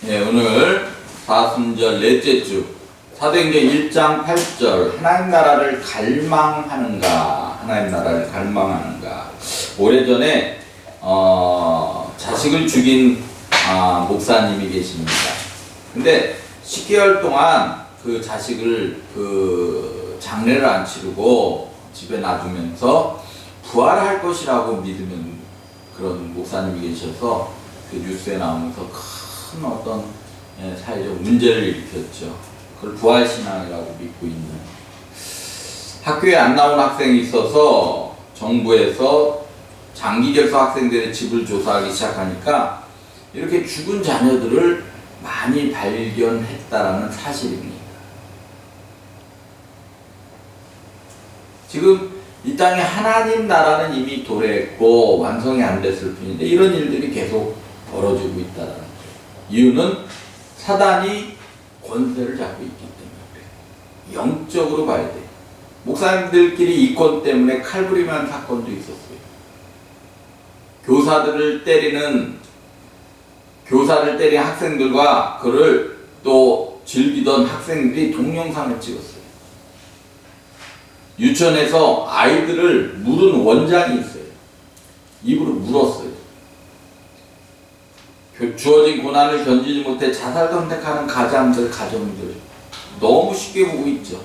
네, 오늘 사순절 넷째 주 사도행전 1장 8절 하나님 나라를 갈망하는가, 하나님 나라를 갈망하는가. 오래전에 자식을 죽인 목사님이 계십니다. 근데 10개월 동안 그 자식을 장례를 안 치르고 집에 놔두면서 부활할 것이라고 믿으면 그런 목사님이 계셔서 그 뉴스에 나오면서 큰 어떤 사회적 문제를 일으켰죠. 그걸 부활신앙이라고 믿고 있는. 학교에 안 나온 학생이 있어서 정부에서 장기결석 학생들의 집을 조사하기 시작하니까 이렇게 죽은 자녀들을 많이 발견했다라는 사실입니다. 지금 이 땅에 하나님 나라는 이미 도래했고 완성이 안 됐을 뿐인데 이런 일들이 계속 벌어지고 있다는 거예요. 이유는 사단이 권세를 잡고 있기 때문에 그래요. 영적으로 봐야 돼요. 목사님들끼리 이권 때문에 칼부림한 사건도 있었어요. 교사를 때린 학생들과 그를 또 즐기던 학생들이 동영상을 찍었어요. 유치원에서 아이들을 물은 원장이 있어요. 입으로 물었어요. 주어진 고난을 견디지 못해 자살 선택하는 가정들 너무 쉽게 보고 있죠.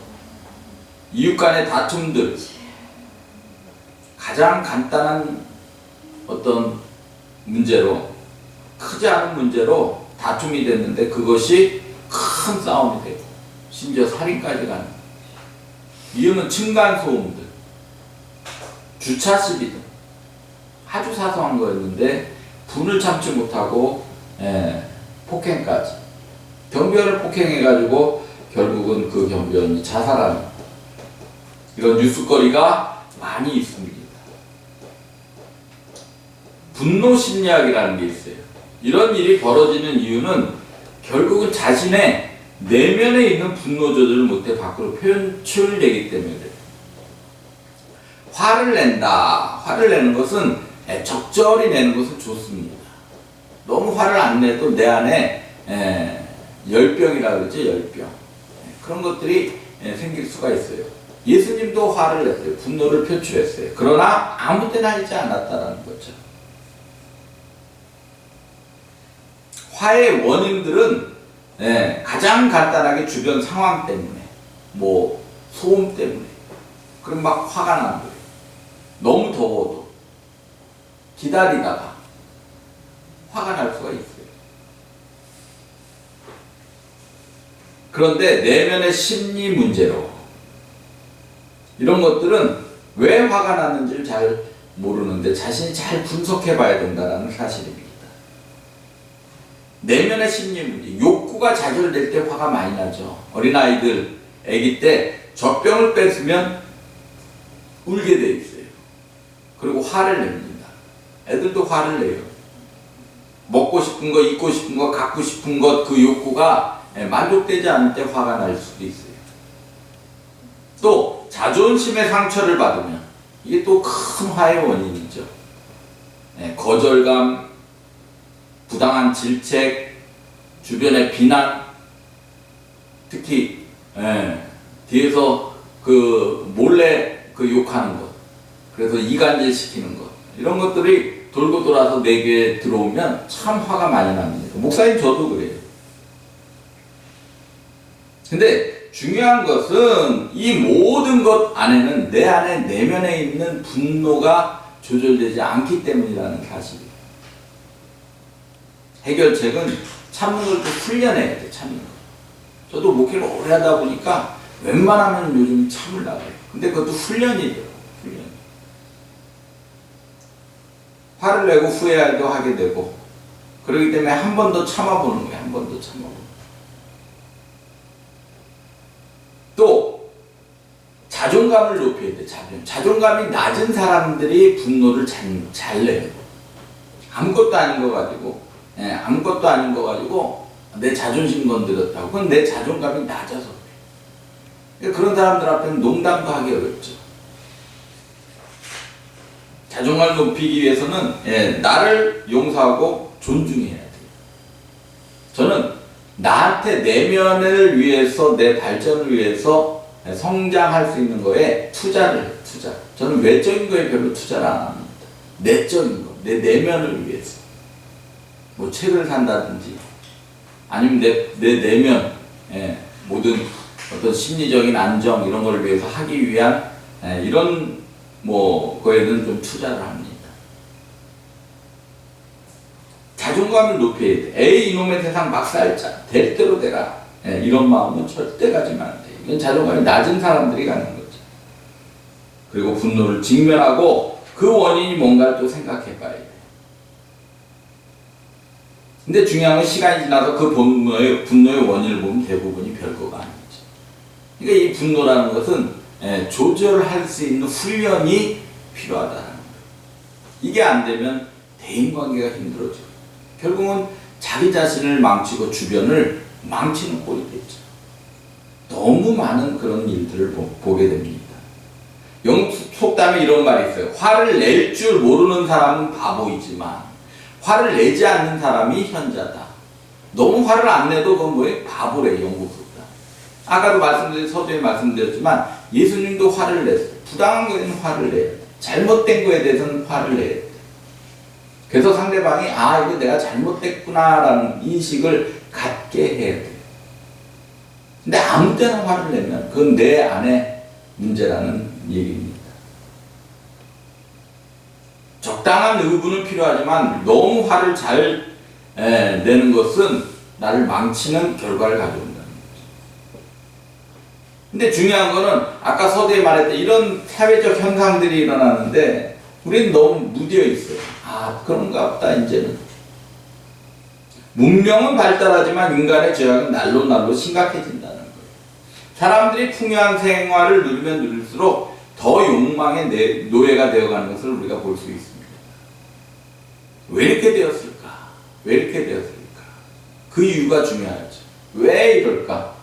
이웃 간의 다툼들, 가장 간단한 어떤 문제로, 크지 않은 문제로 다툼이 됐는데 그것이 큰 싸움이 되고 심지어 살인까지 가는. 이유는 층간소음들, 주차 시비 등 아주 사소한 거였는데 분을 참지 못하고 폭행까지. 경비원을 폭행해가지고 결국은 그 경비원이 자살하는 이런 뉴스거리가 많이 있습니다. 분노 심리학이라는 게 있어요. 이런 일이 벌어지는 이유는 결국은 자신의 내면에 있는 분노 조절을 못해 밖으로 표출되기 때문에 그래요. 화를 내는 것은 적절히 내는 것은 좋습니다. 너무 화를 안 내도 내 안에 열병이라고 그러죠. 열병. 그런 것들이 생길 수가 있어요. 예수님도 화를 냈어요. 분노를 표출했어요. 그러나 아무 때나 하지 않았다는 거죠. 화의 원인들은 가장 간단하게 주변 상황 때문에, 소음 때문에, 그럼 막 화가 나는 거예요. 너무 더워도 기다리다가 화가 날 수가 있어요. 그런데 내면의 심리 문제로 이런 것들은 왜 화가 났는지를 잘 모르는데 자신이 잘 분석해 봐야 된다는 사실입니다. 내면의 심리 문제, 욕구가 좌절될 때 화가 많이 나죠. 어린아이들, 아기 때 젖병을 뺐으면 울게 돼 있어요. 그리고 화를 냅니다. 애들도 화를 내요. 먹고 싶은 거, 입고 싶은 거, 갖고 싶은 것, 그 욕구가 만족되지 않을 때 화가 날 수도 있어요. 또 자존심의 상처를 받으면 이게 또 큰 화의 원인이죠. 거절감, 부당한 질책, 주변의 비난, 특히 뒤에서 몰래 욕하는 것, 그래서 이간질 시키는 것, 이런 것들이 돌고 돌아서 내 귀에 들어오면 참 화가 많이 납니다. 목사님 저도 그래요. 근데 중요한 것은 이 모든 것 안에는 내 안에 내면에 있는 분노가 조절되지 않기 때문이라는 사실이에요. 해결책은 참는 걸 또 훈련해야 돼. 참는 거. 저도 목회를 오래 하다 보니까 웬만하면 요즘 참으려고 해요. 근데 그것도 훈련이에요. 훈련. 화를 내고 후회도 하게 되고, 그렇기 때문에 한 번 더 참아보는 거예요. 한 번 더 참아보는 거예요. 또 자존감을 높여야 돼. 자존감이 낮은 사람들이 분노를 잘 내요. 아무것도 아닌 거 가지고 내 자존심 건드렸다고. 그건 내 자존감이 낮아서 그래. 그런 사람들 앞에는 농담도 하기 어렵죠. 자존감을 높이기 위해서는 나를 용서하고 존중해야 돼요. 저는 나한테 내면을 위해서, 내 발전을 위해서 성장할 수 있는 거에 투자를 해요. 투자. 저는 외적인 거에 별로 투자를 안 합니다. 내적인 거, 내 내면을 위해서. 뭐 책을 산다든지 아니면 내 내면, 모든 어떤 심리적인 안정 이런 걸 위해서 하기 위한 이런 뭐 거에는 좀 투자를 합니다. 자존감을 높여야 돼. 에이 이놈의 세상 막 살자. 될 대로 되라. 이런 마음은 절대 가지면 안 돼. 이건 자존감이 낮은 사람들이 갖는 거죠. 그리고 분노를 직면하고 그 원인이 뭔가를 또 생각해 봐야 돼. 근데 중요한 건 시간이 지나서 그 분노의 원인을 보면 대부분이 별거가 아니죠. 그러니까 이 분노라는 것은 조절할 수 있는 훈련이 필요하다는 거예요. 이게 안 되면 대인관계가 힘들어져요. 결국은 자기 자신을 망치고 주변을 망치는 꼴이 됐죠. 너무 많은 그런 일들을 보게 됩니다. 영국 속담에 이런 말이 있어요. 화를 낼 줄 모르는 사람은 바보이지만 화를 내지 않는 사람이 현자다. 너무 화를 안 내도 그건 뭐예요? 바보래. 영국 속담. 아까도 서두에 말씀드렸지만 예수님도 화를 냈어요. 부당한 거에는 화를 내야 돼. 잘못된 거에 대해서는 화를 내야 돼. 그래서 상대방이 이거 내가 잘못됐구나라는 인식을 갖게 해야 돼요. 근데 아무 때나 화를 내면 그건 내 안에 문제라는 얘기입니다. 적당한 의분은 필요하지만 너무 화를 잘 내는 것은 나를 망치는 결과를 가져온다는 거죠. 근데 중요한 거는 아까 서두에 말했던 이런 사회적 현상들이 일어나는데 우리는 너무 무뎌 있어요. 그런가 보다 이제는. 문명은 발달하지만 인간의 죄악은 날로 심각해진다는 거예요. 사람들이 풍요한 생활을 누리면 누릴수록 더 욕망의 노예가 되어가는 것을 우리가 볼 수 있습니다. 왜 이렇게 되었을까? 왜 이렇게 되었을까? 그 이유가 중요하죠. 왜 이럴까?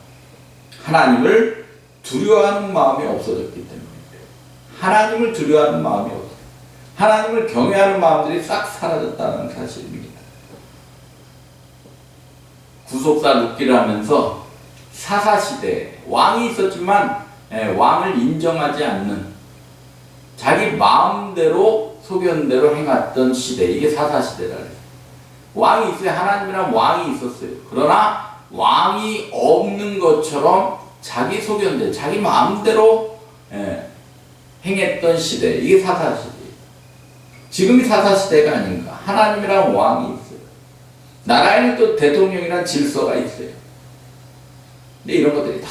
하나님을 두려워하는 마음이 없어졌기 때문입니다. 하나님을 두려워하는 마음이 없어요. 하나님을 경외하는 마음들이 싹 사라졌다는 사실입니다. 구속사 룻기를 하면서 사사시대 왕이 있었지만 왕을 인정하지 않는 자기 마음대로 소견대로 행했던 시대, 이게 사사시대라 그래요. 왕이 있어요. 하나님이란 왕이 있었어요. 그러나 왕이 없는 것처럼 자기 소견대로 자기 마음대로 행했던 시대, 이게 사사시대. 지금이 사사시대가 아닌가. 하나님이란 왕이 있어요. 나라에는 또 대통령이란 질서가 있어요. 근데 이런 것들이 다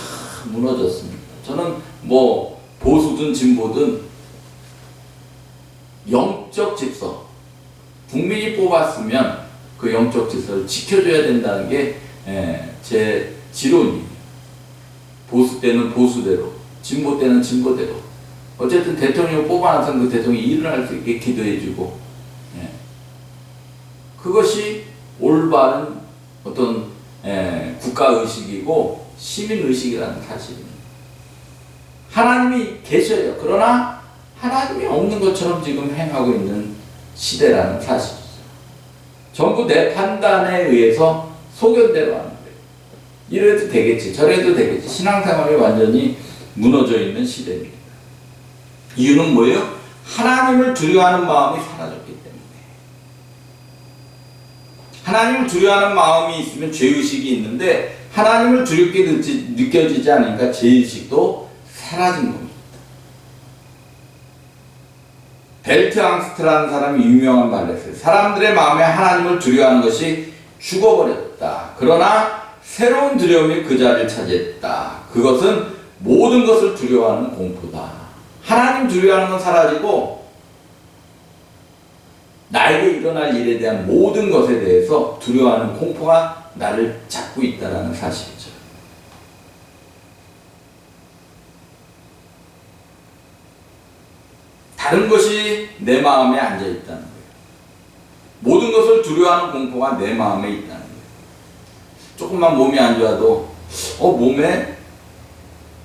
무너졌습니다. 저는 뭐 보수든 진보든 영적 질서, 국민이 뽑았으면 그 영적 질서를 지켜줘야 된다는 게 제 지론이에요. 보수 때는 보수대로, 진보 때는 진보대로. 어쨌든 대통령을 뽑아놔서 그 대통령이 일을 할 수 있게 기도해주고, 그것이 올바른 어떤 국가의식이고 시민의식이라는 사실입니다. 하나님이 계셔요. 그러나 하나님이 없는 것처럼 지금 행하고 있는 시대라는 사실이죠. 전부 내 판단에 의해서 소견대로 하는 거예요. 이래도 되겠지, 저래도 되겠지. 신앙생활이 완전히 무너져 있는 시대입니다. 이유는 뭐예요? 하나님을 두려워하는 마음이 사라졌기 때문에. 하나님을 두려워하는 마음이 있으면 죄의식이 있는데 하나님을 두렵게 느껴지지 않으니까 죄의식도 사라진 겁니다. 벨트앙스트라는 사람이 유명한 말을 했어요. 사람들의 마음에 하나님을 두려워하는 것이 죽어버렸다. 그러나 새로운 두려움이 그 자리를 차지했다. 그것은 모든 것을 두려워하는 공포다. 하나님 두려워하는 건 사라지고 나에게 일어날 일에 대한 모든 것에 대해서 두려워하는 공포가 나를 잡고 있다는 사실이죠. 다른 것이 내 마음에 앉아있다는 거예요. 모든 것을 두려워하는 공포가 내 마음에 있다는 거예요. 조금만 몸이 안 좋아도 몸에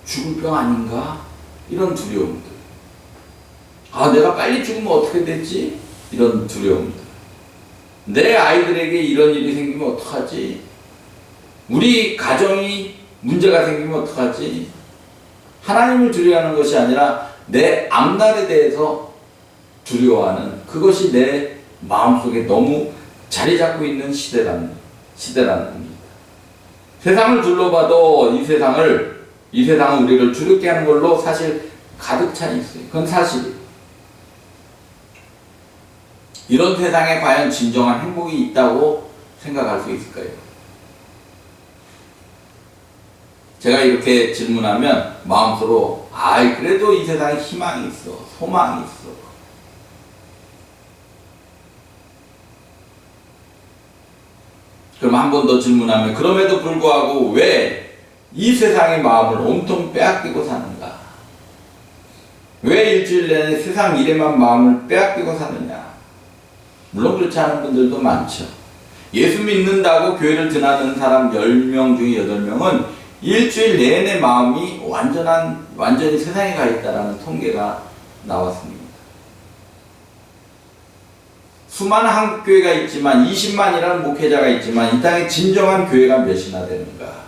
죽을 병 아닌가? 이런 두려움들. 내가 빨리 죽으면 어떻게 되지? 이런 두려움들. 내 아이들에게 이런 일이 생기면 어떡하지? 우리 가정이 문제가 생기면 어떡하지? 하나님을 두려워하는 것이 아니라 내 앞날에 대해서 두려워하는 그것이 내 마음속에 너무 자리 잡고 있는 시대라는 겁니다. 세상을 둘러봐도 이 세상은 우리를 두렵게 하는 걸로 사실 가득 차 있어요. 그건 사실이에요. 이런 세상에 과연 진정한 행복이 있다고 생각할 수 있을까요? 제가 이렇게 질문하면 마음속으로 그래도 이 세상에 희망이 있어, 소망이 있어. 그럼 한 번 더 질문하면 그럼에도 불구하고 왜 이 세상의 마음을 온통 빼앗기고 사는가? 왜 일주일 내내 세상 일에만 마음을 빼앗기고 사느냐? 물론 그렇지 않은 분들도 많죠. 예수 믿는다고 교회를 드나드는 사람 10명 중에 8명은 일주일 내내 마음이 완전히 세상에 가 있다는 통계가 나왔습니다. 수많은 한국교회가 있지만 20만이라는 목회자가 있지만 이 땅에 진정한 교회가 몇이나 되는가?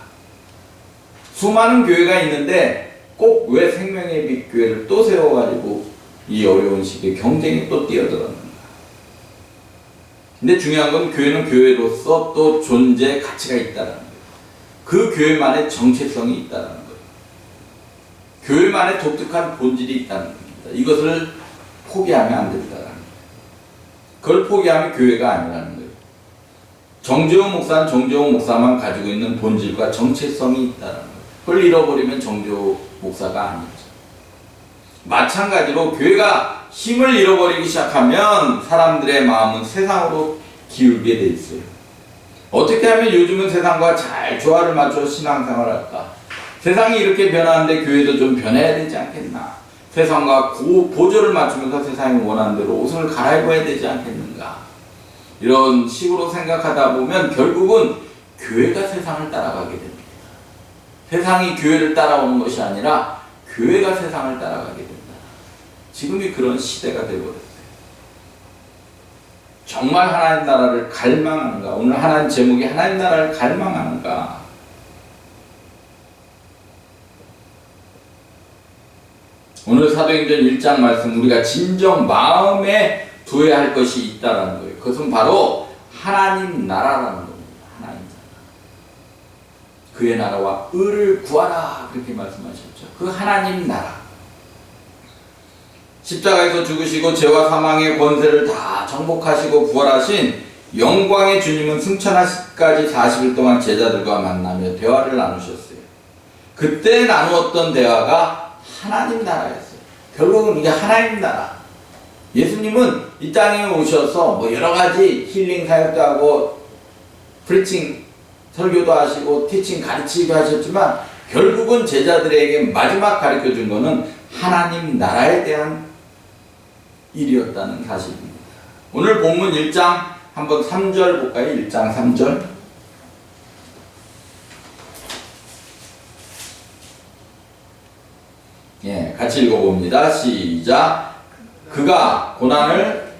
수많은 교회가 있는데 꼭 왜 생명의 빛 교회를 또 세워가지고 이 어려운 시기에 경쟁이 또 뛰어들었는가? 근데 중요한 건 교회는 교회로서 또 존재 가치가 있다는 거예요. 그 교회만의 정체성이 있다는 거예요. 교회만의 독특한 본질이 있다는 겁니다. 이것을 포기하면 안 된다는 거예요. 그걸 포기하면 교회가 아니라는 거예요. 정재용 목사는 정재용 목사만 가지고 있는 본질과 정체성이 있다는 거예요. 그걸 잃어버리면 정재용 목사가 아니죠. 마찬가지로 교회가 힘을 잃어버리기 시작하면 사람들의 마음은 세상으로 기울게 돼 있어요. 어떻게 하면 요즘은 세상과 잘 조화를 맞춰 신앙생활을 할까? 세상이 이렇게 변하는데 교회도 좀 변해야 되지 않겠나? 세상과 보조를 맞추면서 세상이 원하는 대로 옷을 갈아입어야 되지 않겠는가? 이런 식으로 생각하다 보면 결국은 교회가 세상을 따라가게 됩니다. 세상이 교회를 따라오는 것이 아니라 교회가 세상을 따라가게 된다. 지금이 그런 시대가 되어버렸어요. 정말 하나님 나라를 갈망하는가? 오늘 하나님 제목이 하나님 나라를 갈망하는가? 오늘 사도행전 1장 말씀 우리가 진정 마음에 두어야 할 것이 있다라는 거예요. 그것은 바로 하나님 나라라는 겁니다. 하나님 나라. 그의 나라와 의를 구하라 그렇게 말씀하셨죠. 그 하나님 나라. 십자가에서 죽으시고 죄와 사망의 권세를 다 정복하시고 부활하신 영광의 주님은 승천하시기까지 40일 동안 제자들과 만나며 대화를 나누셨어요. 그때 나누었던 대화가 하나님 나라였어요. 결국은 이게 하나님 나라. 예수님은 이 땅에 오셔서 뭐 여러 가지 힐링 사역도 하고 프리칭 설교도 하시고 티칭 가르치기도 하셨지만 결국은 제자들에게 마지막 가르쳐 준 거는 하나님 나라에 대한 일이었다는 사실입니다. 오늘 본문 1장 한번 3절 볼까요? 1장 3절. 같이 읽어봅니다. 시작. 그가 고난을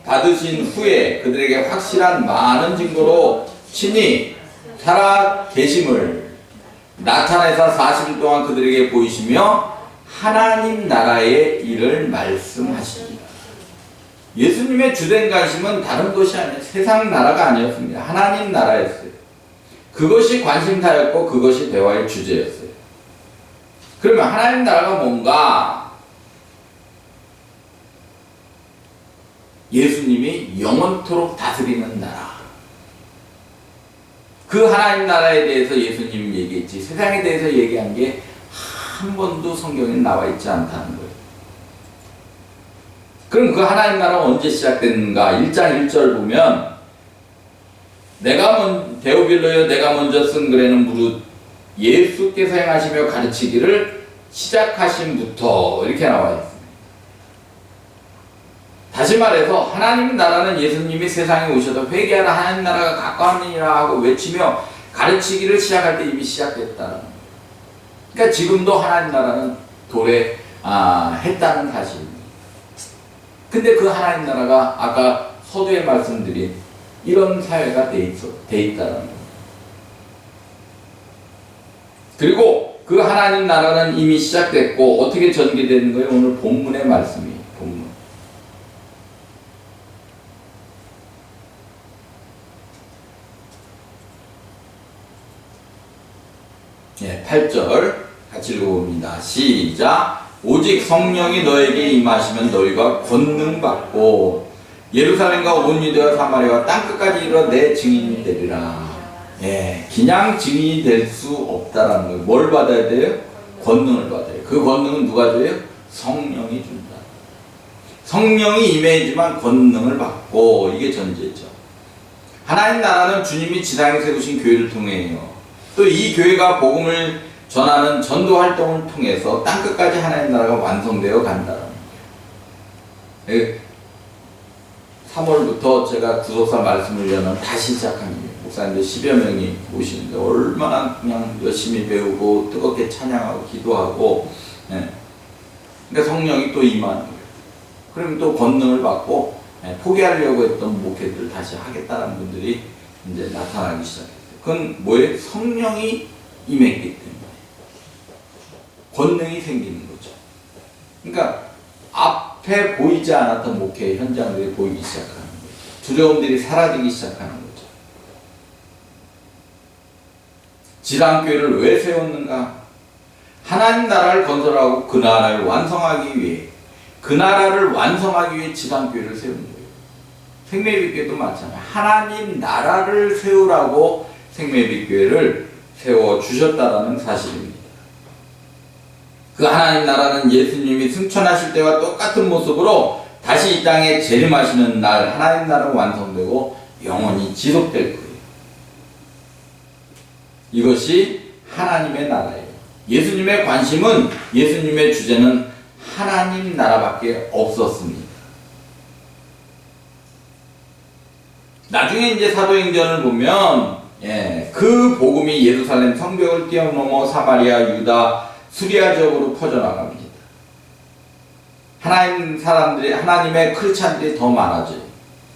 받으신 후에 그들에게 확실한 많은 증거로 친히 살아 계심을 나타내사 40일 동안 그들에게 보이시며 하나님 나라의 일을 말씀하십니다. 예수님의 주된 관심은 다른 것이 아니에요. 세상 나라가 아니었습니다. 하나님 나라였어요. 그것이 관심사였고 그것이 대화의 주제였어요. 그러면 하나님 나라가 뭔가? 예수님이 영원토록 다스리는 나라. 그 하나님 나라에 대해서 예수님이 얘기했지 세상에 대해서 얘기한 게 한 번도 성경에 나와 있지 않다는 거예요. 그럼 그 하나님 나라가 언제 시작됐는가? 1장 1절 보면 데오빌로여 내가 먼저 쓴 글에는 무릇 예수께서 행하시며 가르치기를 시작하심부터 이렇게 나와 있습니다. 다시 말해서 하나님 나라는 예수님이 세상에 오셔서 회개하라 하나님 나라가 가까웠느니라 하고 외치며 가르치기를 시작할 때 이미 시작됐다는 거예요. 그러니까 지금도 하나님 나라는 도래했다는 사실입니다. 근데 그 하나님 나라가 아까 서두에 말씀드린 이런 사회가 돼 있다는 거예요. 그리고 그 하나님 나라는 이미 시작됐고 어떻게 전개되는 거예요? 오늘 본문의 말씀이에요. 본문. 예, 8절 같이 읽어봅니다. 시작. 오직 성령이 너에게 임하시면 너희가 권능 받고 예루살렘과 온 유대와 사마리아와 땅끝까지 이르러 내 증인이 되리라. 예, 그냥 증인이 될 수 없다라는 거예요. 뭘 받아야 돼요? 권능을 받아요. 그 권능은 누가 줘요? 성령이 준다. 성령이 임해야지만 권능을 받고, 이게 전제죠. 하나님 나라는 주님이 지상에 세우신 교회를 통해요. 또 이 교회가 복음을 전하는 전도 활동을 통해서 땅끝까지 하나님 나라가 완성되어 간다는 거예요. 3월부터 제가 구속사 말씀을려는 다시 시작합니다. 목사님들 10여 명이 오시는데 얼마나 그냥 열심히 배우고 뜨겁게 찬양하고 기도하고, 예. 그러니까 성령이 또 임하는 거예요. 그럼 또 권능을 받고, 예, 포기하려고 했던 목회들을 다시 하겠다는 분들이 이제 나타나기 시작했어요. 그건 뭐예요? 성령이 임했기 때문에 권능이 생기는 거죠. 그러니까 앞에 보이지 않았던 목회 현장들이 보이기 시작하는 거죠. 두려움들이 사라지기 시작하는 거죠. 지상교회를 왜 세웠는가? 하나님 나라를 건설하고 그 나라를 완성하기 위해, 그 나라를 완성하기 위해 지상교회를 세운 거예요. 생명빛교회도 마찬가지예요. 하나님 나라를 세우라고 생명빛교회를 세워주셨다라는 사실입니다. 그 하나님 나라는 예수님이 승천하실 때와 똑같은 모습으로 다시 이 땅에 재림하시는 날 하나님 나라가 완성되고 영원히 지속될 거예요. 이것이 하나님의 나라예요. 예수님의 관심은, 예수님의 주제는 하나님 나라밖에 없었습니다. 나중에 이제 사도행전을 보면, 예, 그 복음이 예루살렘 성벽을 뛰어넘어 사마리아, 유다, 수리아 지역으로 퍼져나갑니다. 하나님 사람들이, 하나님의 크리스찬들이 더 많아져요.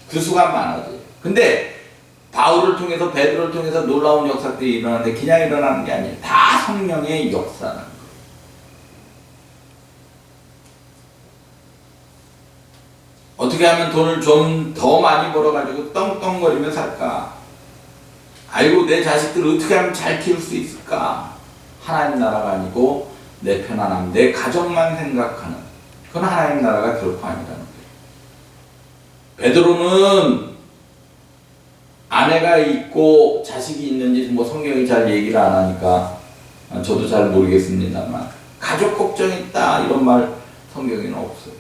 그 수가 많아져요. 근데 바울을 통해서, 베드로를 통해서 놀라운 역사들이 일어나는데 그냥 일어나는 게 아니에요. 다 성령의 역사라는 거예요. 어떻게 하면 돈을 좀 더 많이 벌어가지고 떵떵거리며 살까? 아이고, 내 자식들을 어떻게 하면 잘 키울 수 있을까? 하나님 나라가 아니고 내 편안함, 내 가정만 생각하는, 그건 하나님 나라가 결코 아니라는 거예요. 베드로는 아내가 있고 자식이 있는지 뭐 성경이 잘 얘기를 안 하니까 저도 잘 모르겠습니다만, 가족 걱정이 있다 이런 말 성경에는 없어요.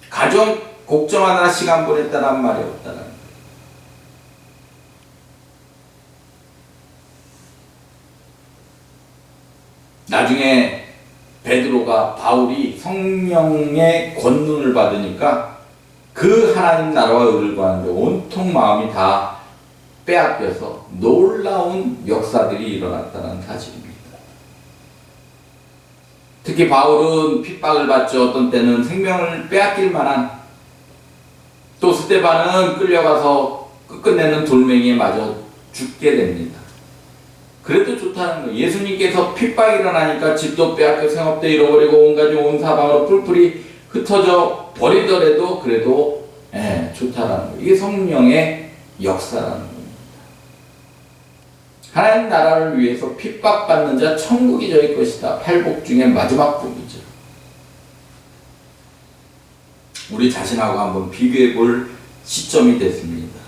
가족 걱정하느라 시간 보냈다는 말이 없다는 거예요. 나중에 베드로가, 바울이 성령의 권능을 받으니까 그 하나님 나라와 의를 구하는데 온통 마음이 다 빼앗겨서 놀라운 역사들이 일어났다는 사실입니다. 특히 바울은 핍박을 받죠. 어떤 때는 생명을 빼앗길 만한, 또 스데반은 끌려가서 끝끝내는 돌멩이에 맞아 죽게 됩니다. 그래도 좋다는 거예요. 예수님께서 핍박이 일어나니까 집도 빼앗겨 생업도 잃어버리고 온 가족 온 사방으로 뿔뿔이 흩어져 버리더라도 그래도 좋다라는 거예요. 이게 성령의 역사라는 겁니다. 하나님 나라를 위해서 핍박받는 자 천국이 저희 것이다. 팔복 중에 마지막 복이죠. 우리 자신하고 한번 비교해 볼 시점이 됐습니다.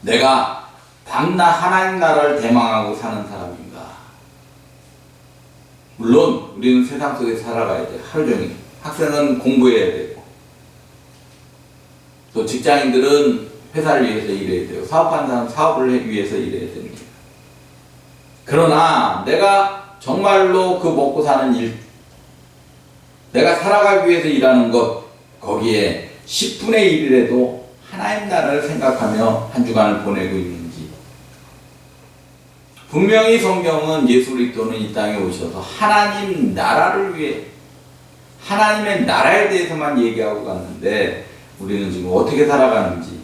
내가 밤낮 하나님 나라를 대망하고 사는 사람인가? 물론 우리는 세상 속에 살아가야 돼. 하루 종일. 학생은 공부해야 되고, 또 직장인들은 회사를 위해서 일해야 되고, 사업하는 사람은 사업을 위해서 일해야 됩니다. 그러나 내가 정말로 그 먹고 사는 일, 내가 살아가기 위해서 일하는 것, 거기에 10분의 1이라도 하나님 나라를 생각하며 한 주간을 보내고 있는지. 분명히 성경은 예수 그리스도는 이 땅에 오셔서 하나님 나라를 위해, 하나님의 나라에 대해서만 얘기하고 갔는데 우리는 지금 어떻게 살아가는지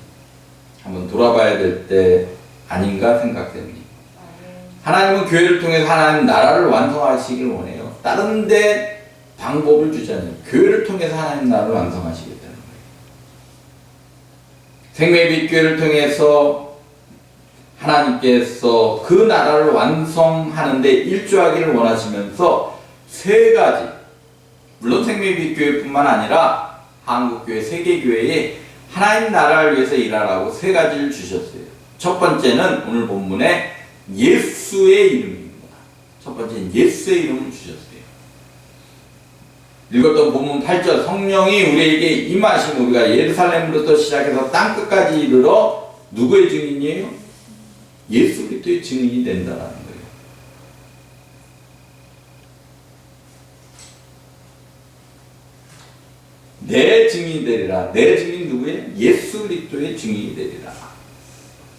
한번 돌아봐야 될 때 아닌가 생각됩니다. 하나님은 교회를 통해서 하나님 나라를 완성하시길 원해요. 다른 데 방법을 주지 않아요. 교회를 통해서 하나님 나라를 완성하시겠다는 거예요. 생명의 빛 교회를 통해서 하나님께서 그 나라를 완성하는 데 일조하기를 원하시면서 세 가지, 물론 생명의 빛 교회뿐만 아니라 한국교회, 세계교회에 하나님 나라를 위해서 일하라고 세 가지를 주셨어요. 첫 번째는 오늘 본문에 예수의 이름입니다. 첫 번째는 예수의 이름을 주셨어요. 읽었던 본문 8절, 성령이 우리에게 임하시면 우리가 예루살렘부터 시작해서 땅끝까지 이르러 누구의 증인이에요? 예수 그리스도의 증인이 된다는 거예요. 내 증인이 되리라. 내 증인 누구예요? 예수 그리스도의 증인이 되리라.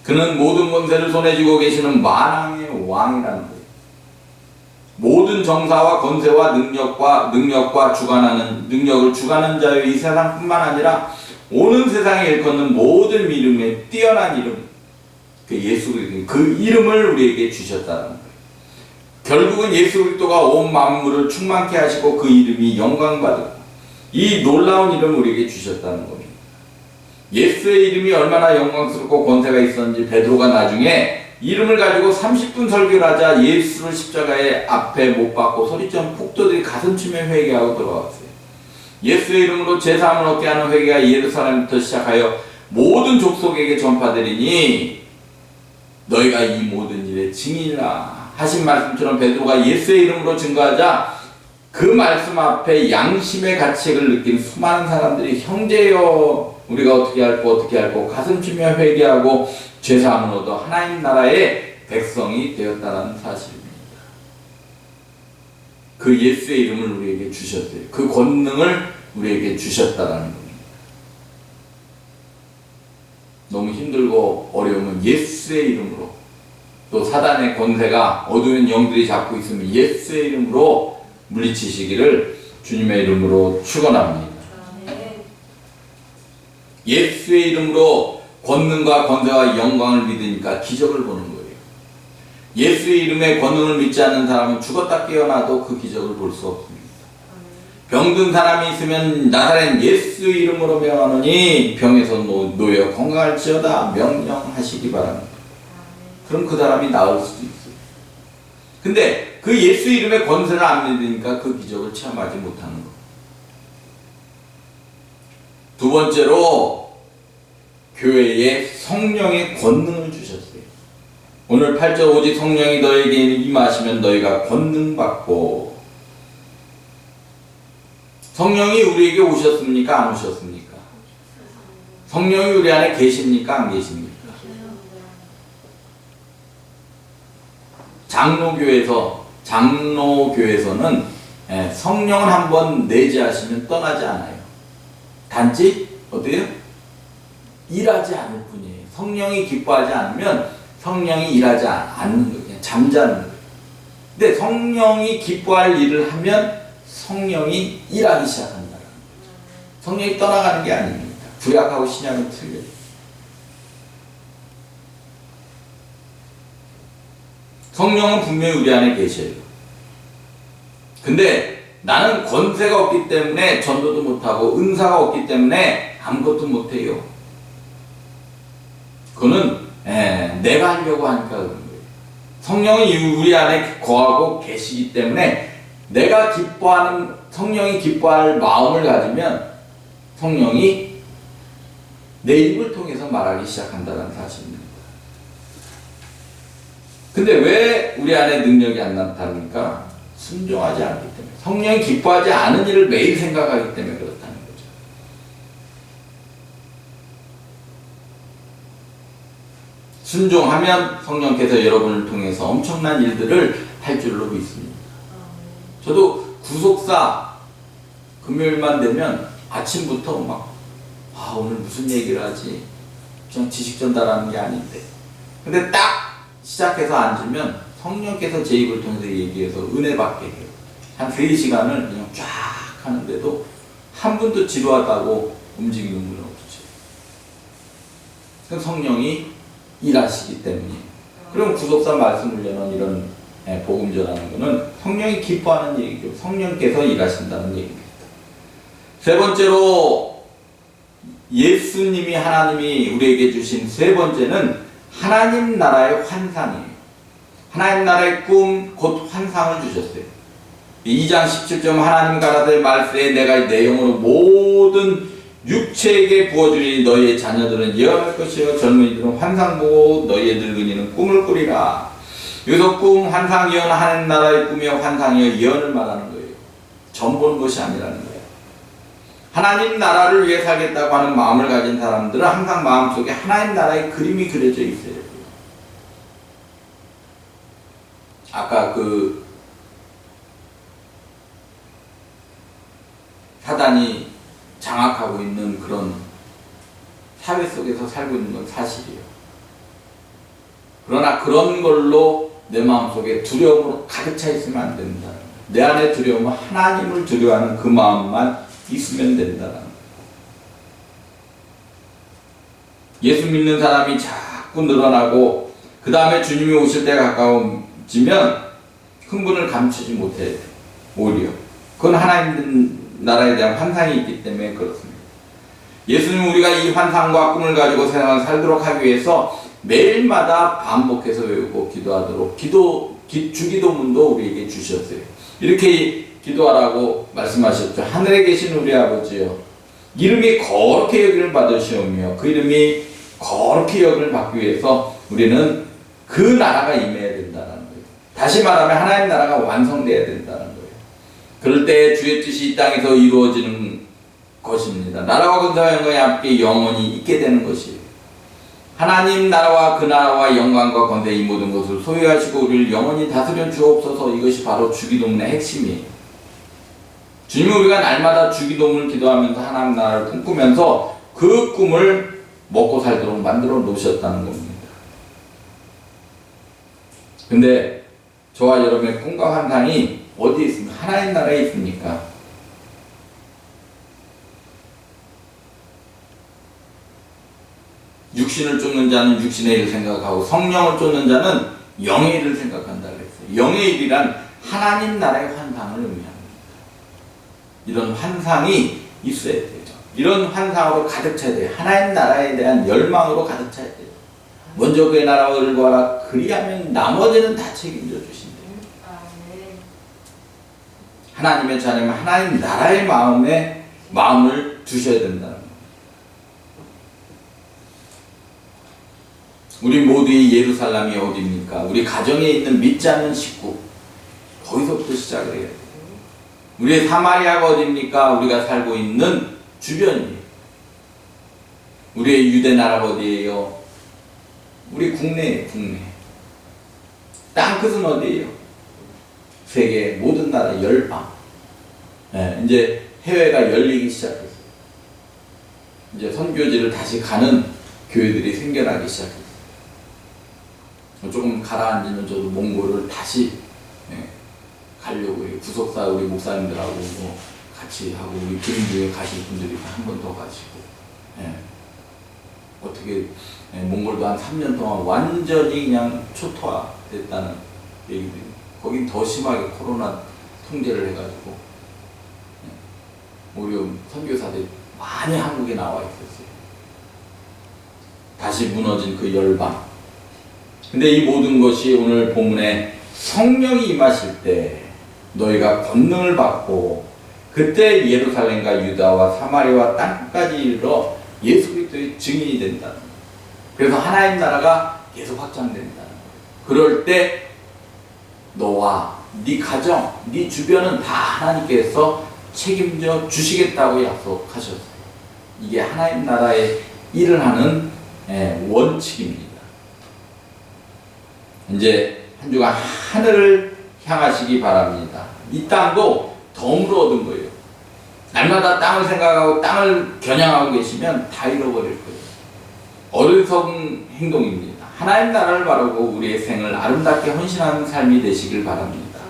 그는 모든 권세를 손에 쥐고 계시는 만왕의 왕이라는 거예요. 모든 정사와 권세와 능력과 능력을 주관하는 자여 이 세상뿐만 아니라 오는 세상에 일컫는 모든 이름에 뛰어난 이름, 그 예수 그리스도, 그 이름을 우리에게 주셨다는 거예요. 결국은 예수 그리스도가 온 만물을 충만케 하시고 그 이름이 영광받고 이 놀라운 이름을 우리에게 주셨다는 겁니다. 예수의 이름이 얼마나 영광스럽고 권세가 있었는지 베드로가 나중에 이름을 가지고 30분 설교를 하자 예수를 십자가에 앞에 못 박고 소리쳐 폭도들이 가슴치며 회개하고 돌아왔어요. 예수의 이름으로 제사함을 얻게 하는 회개가 예루살렘부터 시작하여 모든 족속에게 전파되리니 너희가 이 모든 일의 증인이라 하신 말씀처럼 베드로가 예수의 이름으로 증거하자 그 말씀 앞에 양심의 가책을 느낀 수많은 사람들이 형제여 우리가 어떻게 할꼬 가슴치며 회개하고 죄사함을 얻어 하나님 나라의 백성이 되었다는 사실입니다. 그 예수의 이름을 우리에게 주셨어요. 그 권능을 우리에게 주셨다는 겁니다. 너무 힘들고 어려우면 예수의 이름으로, 또 사단의 권세가 어두운 영들이 잡고 있으면 예수의 이름으로 물리치시기를 주님의 이름으로 축원합니다. 예수의 이름으로 권능과 권세와 영광을 믿으니까 기적을 보는 거예요. 예수의 이름의 권능을 믿지 않는 사람은 죽었다 깨어나도 그 기적을 볼 수 없습니다. 병든 사람이 있으면 나사렛 예수 이름으로 명하노니 병에서 놓여 건강할지어다 명령하시기 바랍니다. 그럼 그 사람이 나을 수도 있어요. 근데 그 예수 이름의 권세를 안 믿으니까 그 기적을 체험하지 못하는 거예요. 두 번째로 교회에 성령의 권능을 주셨어요. 오늘 8절 오직 성령이 너에게 임하시면 너희가 권능 받고. 성령이 우리에게 오셨습니까? 안 오셨습니까? 성령이 우리 안에 계십니까? 안 계십니까? 장로교에서는 성령을 한번 내재하시면 떠나지 않아요. 단지 어때요? 일하지 않을 뿐이에요. 성령이 기뻐하지 않으면 성령이 일하지 않는 거예요. 그냥 잠자는 거예요. 근데 성령이 기뻐할 일을 하면 성령이 일하기 시작한다는 거예요. 성령이 떠나가는 게 아닙니다. 구약하고 신약은 틀려요. 성령은 분명히 우리 안에 계셔요. 근데 나는 권세가 없기 때문에 전도도 못하고 은사가 없기 때문에 아무것도 못해요. 그거는 내가 하려고 하니까 그런 거예요. 성령이 우리 안에 거하고 계시기 때문에 내가 기뻐하는, 성령이 기뻐할 마음을 가지면 성령이 내 입을 통해서 말하기 시작한다는 사실입니다. 근데 왜 우리 안에 능력이 안 나타납니까? 순종하지 않기 때문에. 성령이 기뻐하지 않은 일을 매일 생각하기 때문에 그렇다는 거죠. 순종하면 성령께서 여러분을 통해서 엄청난 일들을 할 줄로 믿습니다. 저도 구속사 금요일만 되면 아침부터 오늘 무슨 얘기를 하지? 그냥 지식 전달하는 게 아닌데. 근데 딱 시작해서 앉으면 성령께서 제 입을 통해서 얘기해서 은혜 받게 해요. 한 3시간을 그냥 쫙 하는데도 한 분도 지루하다고 움직이는 분은 없죠. 그럼 성령이 일하시기 때문이에요. 그럼 구속사 말씀을 여는 이런 복음 전하는 것은 성령이 기뻐하는 얘기죠. 성령께서 일하신다는 얘기입니다. 세 번째로 예수님이 하나님이 우리에게 주신 세 번째는 하나님 나라의 환상이에요. 하나님 나라의 꿈, 곧 환상을 주셨어요. 2장 17절 하나님 가라사대 말세에 내가 내 영으로 모든 육체에게 부어주니 너희의 자녀들은 예언할 것이요 젊은이들은 환상 보고 너희의 늙은이는 꿈을 꾸리라. 여기서 꿈, 환상, 예언, 하나님 나라의 꿈이요 환상이요 예언을 말하는 거예요. 전 보는 것이 아니라는 거예요. 하나님 나라를 위해 살겠다고 하는 마음을 가진 사람들은 항상 마음속에 하나님 나라의 그림이 그려져 있어요. 아까 그 사단이 장악하고 있는 그런 사회 속에서 살고 있는 건 사실이에요. 그러나 그런 걸로 내 마음속에 두려움으로 가득 차 있으면 안 된다. 내 안에 두려움은 하나님을 두려워하는 그 마음만 있으면 된다는 거예요. 예수 믿는 사람이 자꾸 늘어나고 그 다음에 주님이 오실 때가 가까워지면 흥분을 감추지 못해. 오히려 그건 하나님 나라에 대한 환상이 있기 때문에 그렇습니다. 예수님 우리가 이 환상과 꿈을 가지고 세상을 살도록 하기 위해서 매일마다 반복해서 외우고 기도하도록 주기도문도 우리에게 주셨어요. 이렇게 기도하라고 말씀하셨죠. 하늘에 계신 우리 아버지여, 이름이 거룩히 여김을 받으시오며 그 이름이 거룩히 여김을 받기 위해서 우리는 그 나라가 임해야 된다는 거예요. 다시 말하면 하나님 나라가 완성돼야 된다는 거예요. 그럴 때 주의 뜻이 이 땅에서 이루어지는 것입니다. 나라와 근사와 영광이 함께 영원히 있게 되는 것이에요. 하나님 나라와 그 나라와 영광과 권세 이 모든 것을 소유하시고 우리를 영원히 다스려 주옵소서. 이것이 바로 주기도문의 핵심이에요. 주님이 우리가 날마다 주기도문을 기도하면서 하나님 나라를 꿈꾸면서 그 꿈을 먹고 살도록 만들어 놓으셨다는 겁니다. 근데 저와 여러분의 꿈과 환상이 어디에 있습니까? 하나님 나라에 있습니까? 육신을 쫓는 자는 육신의 일을 생각하고 성령을 쫓는 자는 영의 일을 생각한다 그랬어요. 영의 일이란 하나님 나라의 환상을 의미합니다. 이런 환상이 있어야 돼요. 이런 환상으로 가득 차야 돼요. 하나님 나라에 대한 열망으로 가득 차야 돼요. 먼저 그의 나라와 의를 구하라. 그리하면 나머지는 다 책임져 주신대요. 하나님의 자녀면 하나님 나라의 마음을 두셔야 된다는 거예요. 우리 모두의 예루살렘이 어디입니까? 우리 가정에 있는 믿지 않는 식구, 거기서부터 시작을 해야 돼요. 우리의 사마리아가 어디입니까? 우리가 살고 있는 주변이에요. 우리의 유대 나라가 어디예요? 우리 국내예요. 국내. 땅끝은 어디예요? 세계 모든 나라 열방. 네, 이제 해외가 열리기 시작했어요. 이제 선교지를 다시 가는 교회들이 생겨나기 시작했어요. 조금 가라앉으면 저도 몽골을 다시 가려고 해요. 구속사 우리 목사님들하고 같이 하고 우리 교인들에 가실 분들이 한 번 더 가시고 어떻게 몽골도 한 3년 동안 완전히 그냥 초토화됐다는 얘기들이 거긴 더 심하게 코로나 통제를 해가지고 오히려 선교사들이 많이 한국에 나와 있었어요. 다시 무너진 그 열방. 근데 이 모든 것이 오늘 본문에 성령이 임하실 때 너희가 권능을 받고 그때 예루살렘과 유다와 사마리아와 땅까지 이르러 예수 그리스도의 증인이 된다는 거예요. 그래서 하나님 나라가 계속 확장된다는 거예요. 그럴 때 너와 네 가정, 네 주변은 다 하나님께서 책임져 주시겠다고 약속하셨어요. 이게 하나님 나라의 일을 하는 원칙입니다. 이제 한 주간 하늘을 향하시기 바랍니다. 이 땅도 덤으로 얻은 거예요. 날마다 땅을 생각하고 땅을 겨냥하고 계시면 다 잃어버릴 거예요. 어리석은 행동입니다. 하나님 나라를 바라고 우리의 생을 아름답게 헌신하는 삶이 되시길 바랍니다.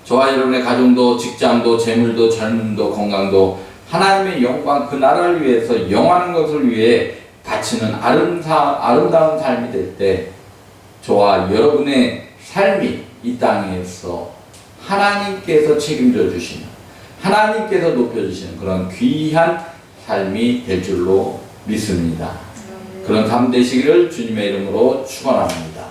저와 여러분의 가정도 직장도 재물도 젊음도 건강도 하나님의 영광 그 나라를 위해서 영하는 것을 위해 바치는 아름다운 삶이 될 때 저와 여러분의 삶이 이 땅에서 하나님께서 책임져 주시는, 하나님께서 높여주시는 그런 귀한 삶이 될 줄로 믿습니다. 그런 삶 되시기를 주님의 이름으로 축원합니다.